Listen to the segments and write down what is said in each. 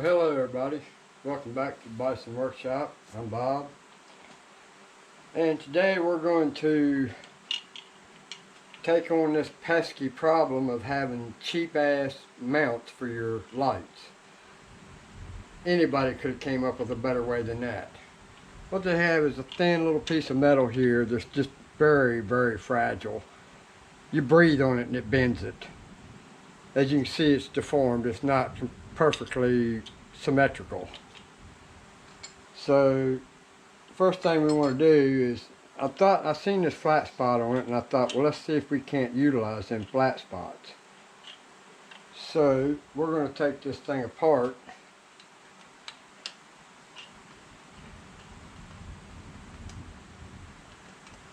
Well, hello everybody. Welcome back to Bison Workshop. I'm Bob. And today we're going to take on this pesky problem of having cheap ass mounts for your lights. Anybody could have came up with a better way than that. What they have is a thin little piece of metal here that's just very fragile. You breathe on it and it bends it. As you can see, it's deformed. It's not perfectly symmetrical. So first thing we want to do is, I seen this flat spot on it and I thought, well, let's see if we can't utilize them flat spots. So we're going to take this thing apart.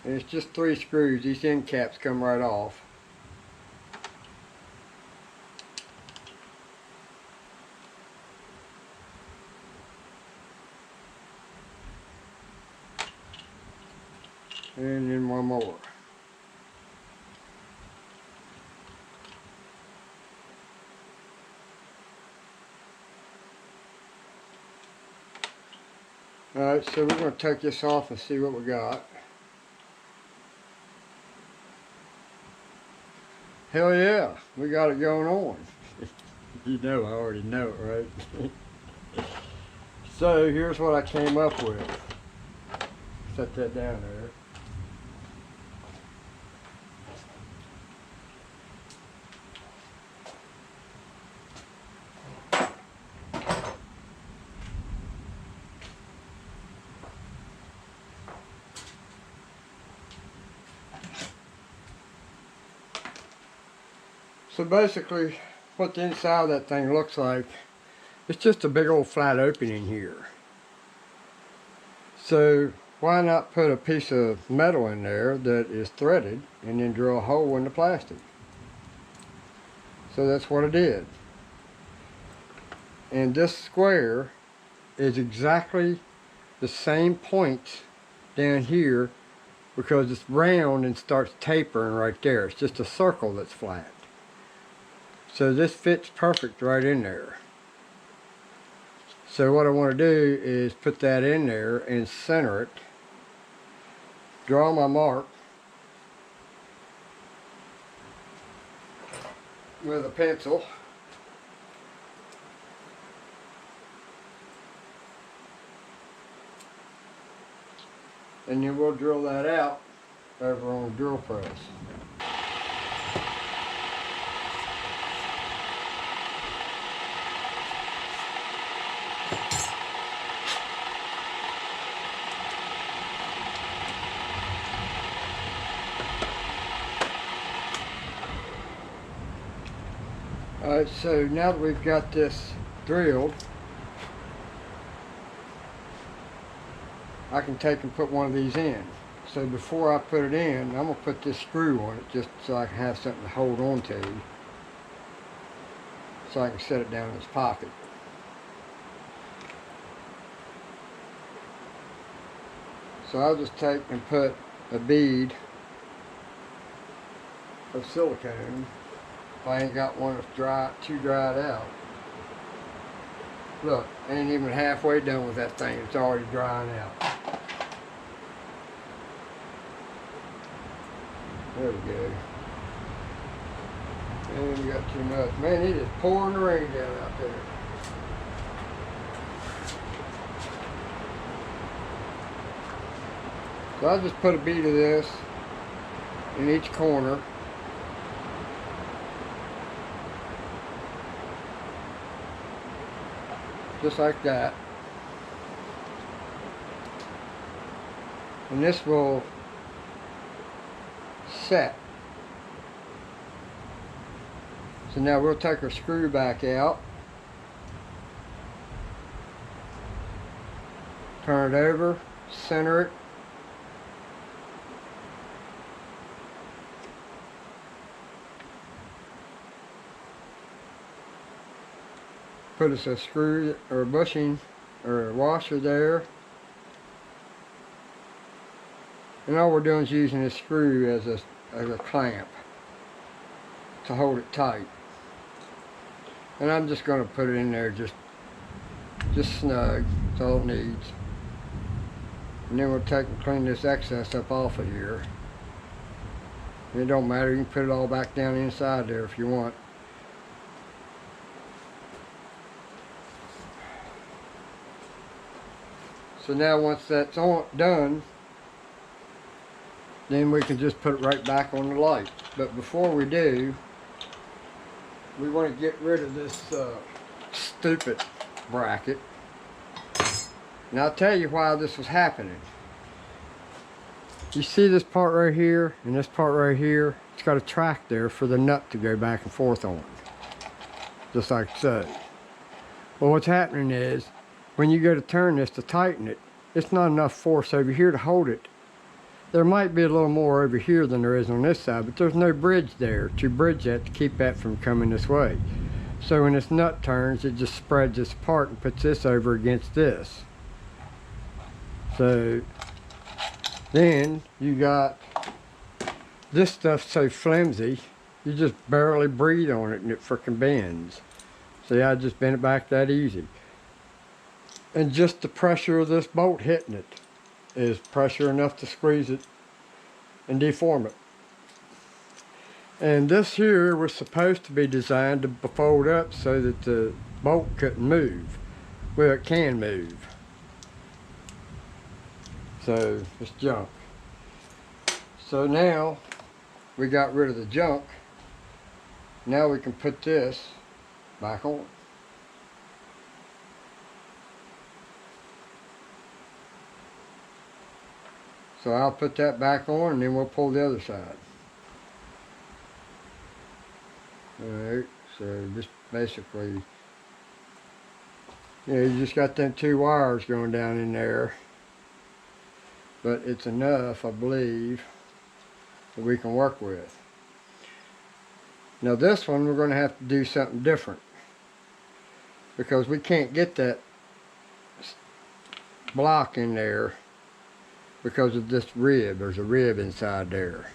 And it's just 3 screws. These end caps come right off. And then one more. Alright, so we're going to take this off and see what we got. Hell yeah, we got it going on. You know, I already know it, right? So here's what I came up with. Set that down there. So basically, what the inside of that thing looks like, it's just a big old flat opening here. So why not put a piece of metal in there that is threaded and then drill a hole in the plastic? So that's what I did. And this square is exactly the same points down here because it's round and starts tapering right there. It's just a circle that's flat. So this fits perfect right in there. So what I want to do is put that in there and center it. Draw my mark with a pencil. And then we'll drill that out over on the drill press. Alright, so now that we've got this drilled, I can take and put one of these in. So before I put it in, I'm going to put this screw on it just so I can have something to hold on to, so I can set it down in its pocket. So I'll just take and put a bead of silicone. If I ain't got one that's too dried out. Look, I ain't even halfway done with that thing. It's already drying out. There we go. And we got too much. Man, it is pouring the rain down out there. So I'll just put a bead of this in each corner. Just like that. And this will set. So now we'll take our screw back out. Turn it over, center it. Put us a screw or a bushing or a washer there. And all we're doing is using this screw as a clamp to hold it tight. And I'm just going to put it in there just Just snug, that's all it needs. And then we'll take and clean this excess up off of here. It don't matter, you can put it all back down inside there if you want. So now once that's done, then we can just put it right back on the light. But before we do, we want to get rid of this stupid bracket. And I'll tell you why this was happening. You see this part right here and this part right here? It's got a track there for the nut to go back and forth on. Just like so. Well, what's happening is, when you go to turn this to tighten it, it's not enough force over here to hold it. There might be a little more over here than there is on this side, but there's no bridge there to bridge that to keep that from coming this way. So when this nut turns, it just spreads this apart and puts this over against this. So then you got this stuff so flimsy, you just barely breathe on it and it frickin' bends. See, I just bent it back that easy. And just the pressure of this bolt hitting it is pressure enough to squeeze it and deform it. And this here was supposed to be designed to fold up so that the bolt couldn't move. Well, it can move. So it's junk. So now we got rid of the junk. Now we can put this back on. So I'll put that back on and then we'll pull the other side. Alright, so just basically, you just got them two wires going down in there. But it's enough, I believe, that we can work with. Now this one we're going to have to do something different, because we can't get that block in there because of this rib. There's a rib inside there.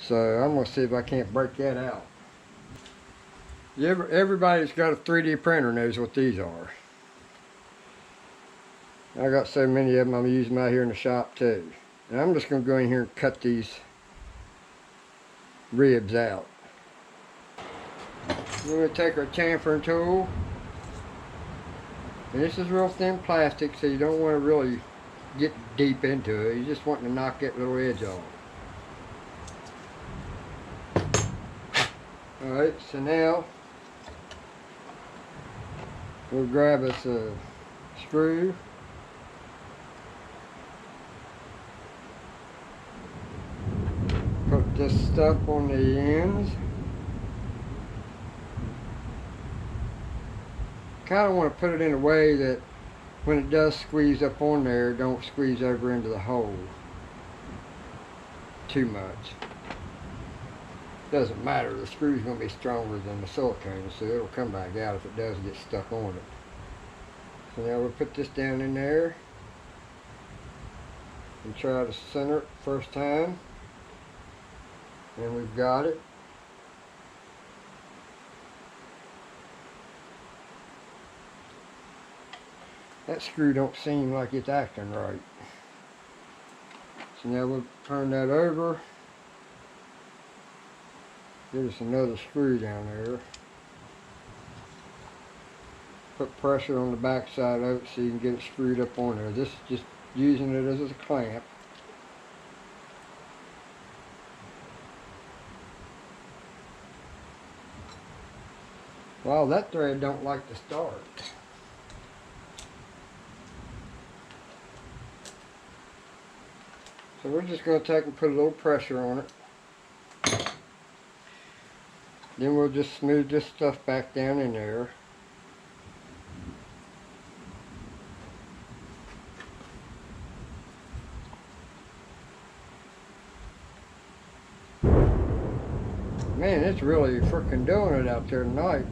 So I'm going to see if I can't break that out. Everybody that's got a 3D printer knows what these are. I got so many of them, I'm using them out here in the shop too. And I'm just going to go in here and cut these ribs out. We're going to take our chamfering tool. And this is real thin plastic, so you don't want to really get deep into it. You just want to knock that little edge off. Alright, so now we'll grab us a screw. Put this stuff on the ends. Kind of want to put it in a way that when it does squeeze up on there, don't squeeze over into the hole too much. Doesn't matter, the screw's going to be stronger than the silicone, so it'll come back out if it does get stuck on it. So now we'll put this down in there and try to center it first time. And we've got it. That screw don't seem like it's acting right. So now we'll turn that over. Give us another screw down there. Put pressure on the back side of it so you can get it screwed up on there. This is just using it as a clamp. Wow, that thread don't like to start. So we're just going to take and put a little pressure on it. Then we'll just smooth this stuff back down in there. Man, it's really freaking doing it out there tonight.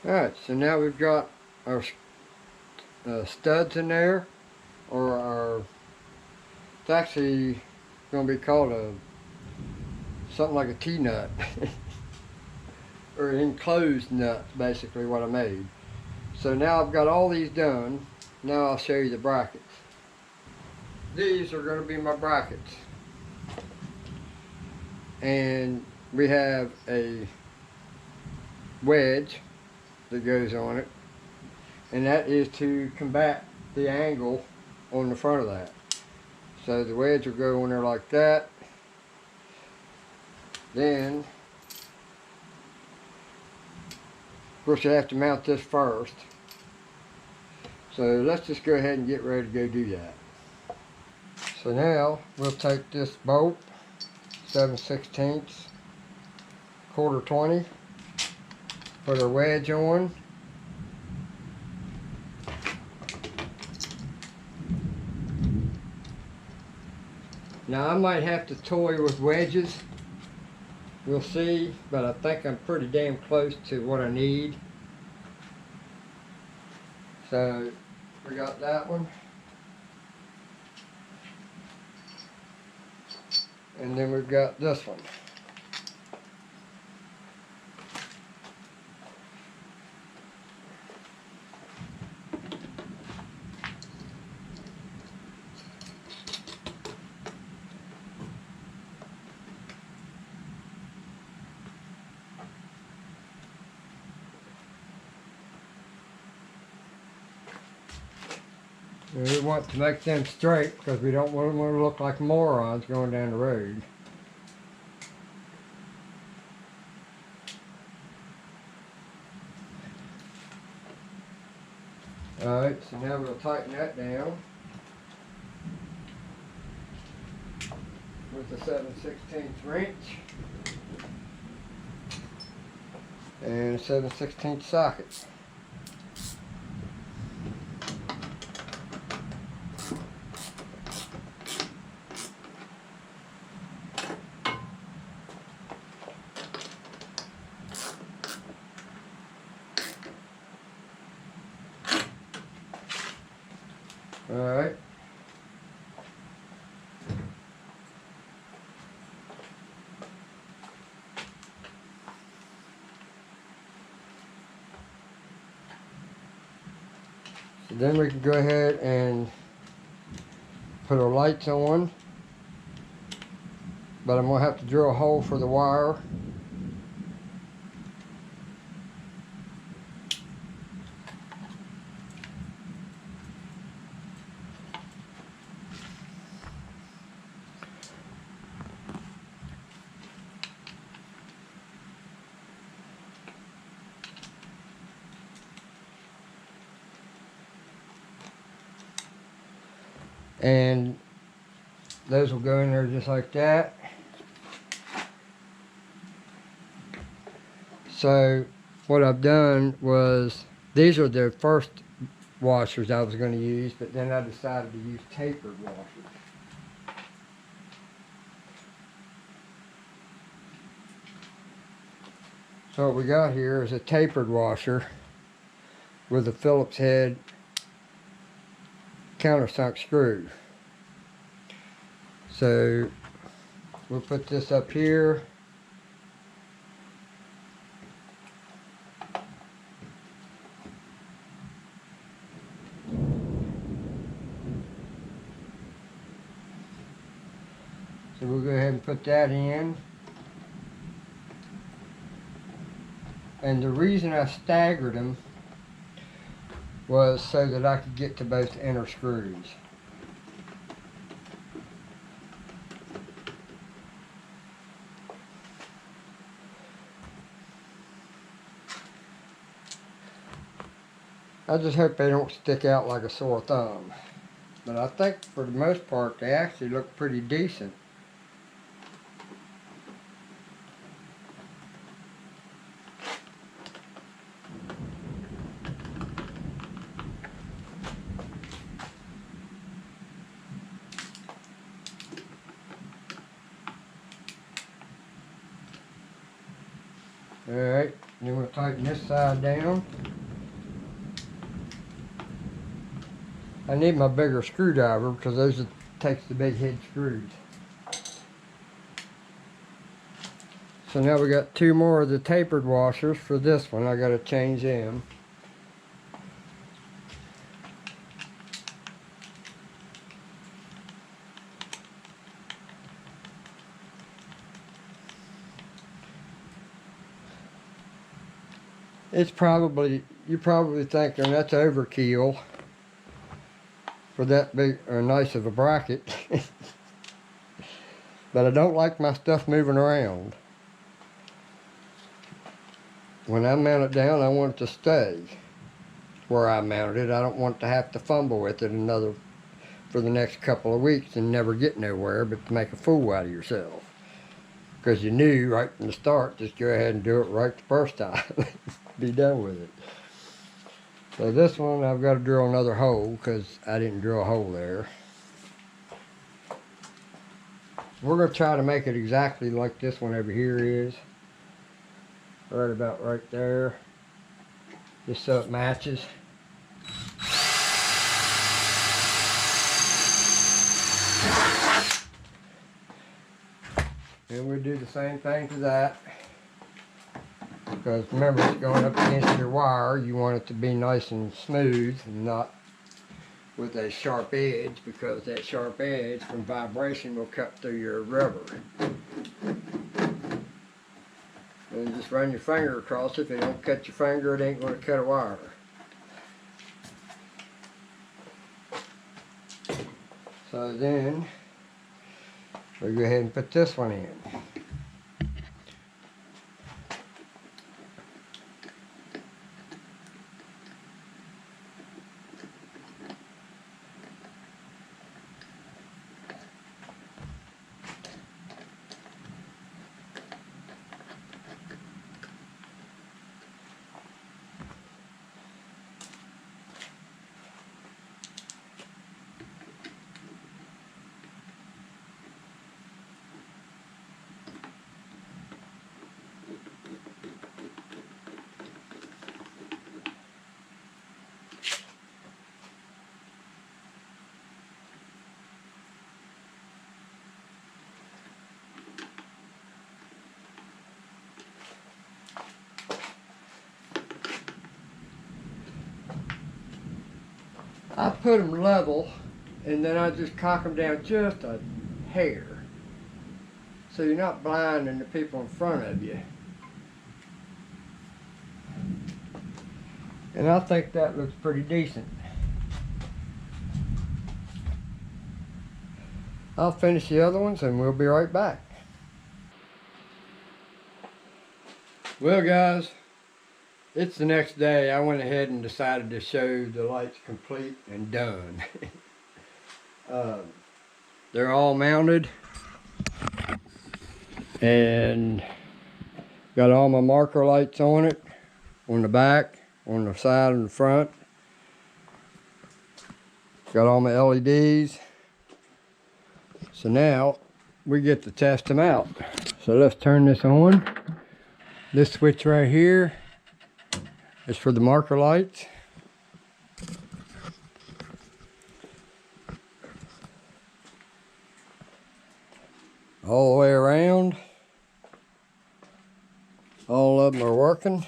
Alright, so now we've got our studs in there, or our, it's actually going to be called something like a T-nut, or an enclosed nut, basically what I made. So now I've got all these done. Now I'll show you the brackets. These are going to be my brackets. And we have a wedge that goes on it, and that is to combat the angle on the front of that. So the wedge will go on there like that. Then, of course, you have to mount this first. So let's just go ahead and get ready to go do that. So now we'll take this bolt, 7/16, quarter 20, put our wedge on. Now I might have to toy with wedges, we'll see, but I think I'm pretty damn close to what I need. So we got that one. And then we've got this one. And we want to make them straight because we don't want them to look like morons going down the road. Alright, so now we'll tighten that down with the 7/16 wrench and a 7/16 socket. Alright. So then we can go ahead and put our lights on, but I'm going to have to drill a hole for the wire. And those will go in there just like that. So what I've done was, these are the first washers I was going to use, but then I decided to use tapered washers. So what we got here is a tapered washer with a Phillips head countersunk screw. So we'll put this up here. So we'll go ahead and put that in. And the reason I staggered them was so that I could get to both inner screws. I just hope they don't stick out like a sore thumb. But I think for the most part they actually look pretty decent. Alright, Then we'll tighten this side down. I need my bigger screwdriver because those takes the big head screws. So now we got 2 more of the tapered washers for this one. I got to change them. It's probably, you're probably thinking that's overkill for that big or nice of a bracket. But I don't like my stuff moving around. When I mount it down, I want it to stay where I mounted it. I don't want to have to fumble with it for the next couple of weeks and never get nowhere but to make a fool out of yourself. Because you knew right from the start, just go ahead and do it right the first time. Be done with it. So this one, I've got to drill another hole because I didn't drill a hole there. We're going to try to make it exactly like this one over here is. Right about right there. Just so it matches. And we do the same thing to that. Because remember, it's going up against your wire. You want it to be nice and smooth and not with a sharp edge, because that sharp edge from vibration will cut through your rubber. And just run your finger across it. If it don't cut your finger, it ain't going to cut a wire. So then, we'll go ahead and put this one in. I put them level, and then I just cock them down just a hair, so you're not blinding the people in front of you. And I think that looks pretty decent. I'll finish the other ones and we'll be right back. Well guys, it's the next day. I went ahead and decided to show the lights complete and done. They're all mounted and got all my marker lights on it, on the back, on the side and the front. Got all my LEDs. So now we get to test them out. So let's turn this on. This switch right here is for the marker lights. All the way around. All of them are working.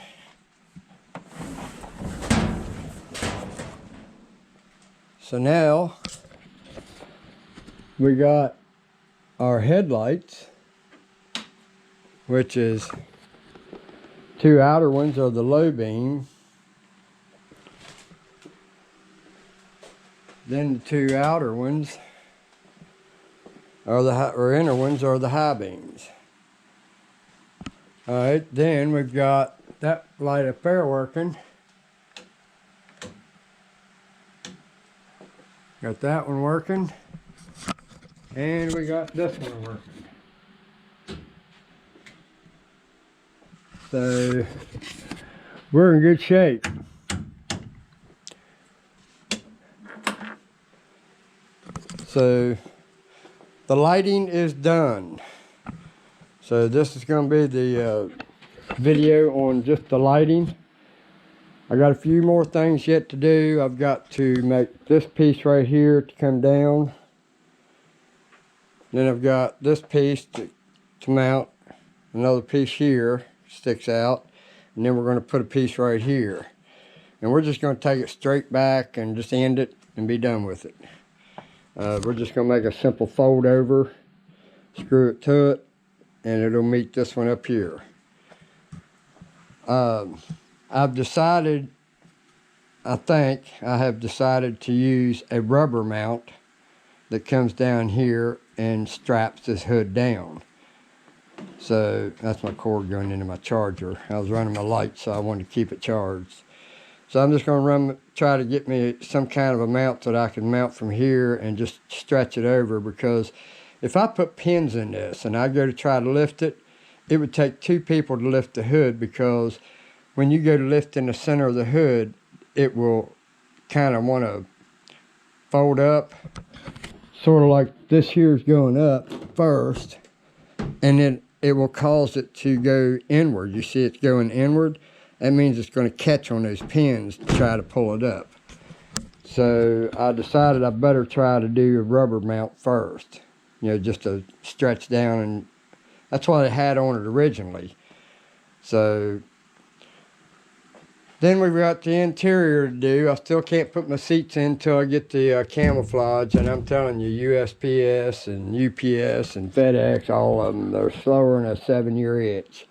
So now we got our headlights, which is 2 outer ones are the low beam. Then the 2 outer ones are the high, or inner ones are the high beams. All right, then we've got that light up there working. Got that one working. And we got this one working. So we're in good shape. So the lighting is done. So this is going to be the video on just the lighting. I got a few more things yet to do. I've got to make this piece right here to come down. Then I've got this piece to mount. Another piece here sticks out. And then we're going to put a piece right here. And we're just going to take it straight back and just end it and be done with it. We're just going to make a simple fold over, screw it to it, and it'll meet this one up here. I've decided, I think I have decided to use a rubber mount that comes down here and straps this hood down. So that's my cord going into my charger. I was running my light, so I wanted to keep it charged. So I'm just going to try to get me some kind of a mount that I can mount from here and just stretch it over, because if I put pins in this and I go to try to lift it, it would take two people to lift the hood, because when you go to lift in the center of the hood, it will kind of want to fold up, sort of like this here is going up first, and then it will cause it to go inward. You see it's going inward? That means it's going to catch on those pins to try to pull it up. So I decided I better try to do a rubber mount first, you know, just to stretch down, and that's what it had on it originally. So then we've got the interior to do. I still can't put my seats in until I get the camouflage, and I'm telling you, USPS and UPS and FedEx, all of them, they're slower than a 7-year itch.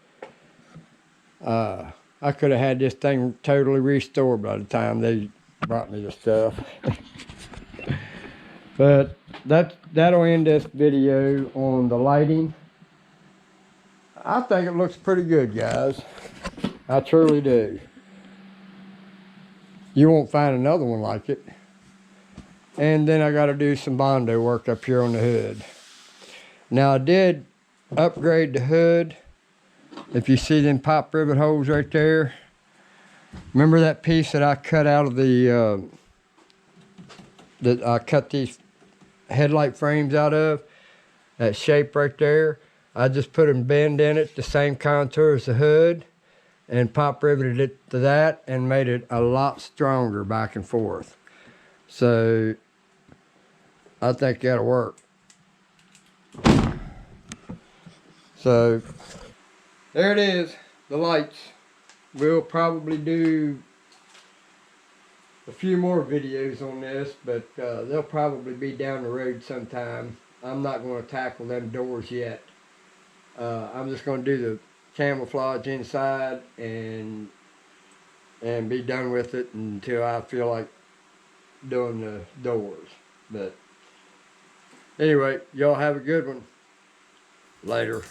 I could have had this thing totally restored by the time they brought me the stuff. But that'll end this video on the lighting. I think it looks pretty good, guys. I truly do. You won't find another one like it. And then I got to do some Bondo work up here on the hood. Now I did upgrade the hood. If you see them pop rivet holes right there, remember that piece that I cut out of the, that I cut these headlight frames out of? That shape right there? I just put a bend in it, the same contour as the hood, and pop riveted it to that and made it a lot stronger back and forth. So I think that'll work. So there it is, the lights. We'll probably do a few more videos on this, but they'll probably be down the road sometime. I'm not going to tackle them doors yet. I'm just going to do the camouflage inside and be done with it until I feel like doing the doors. But anyway, y'all have a good one. Later.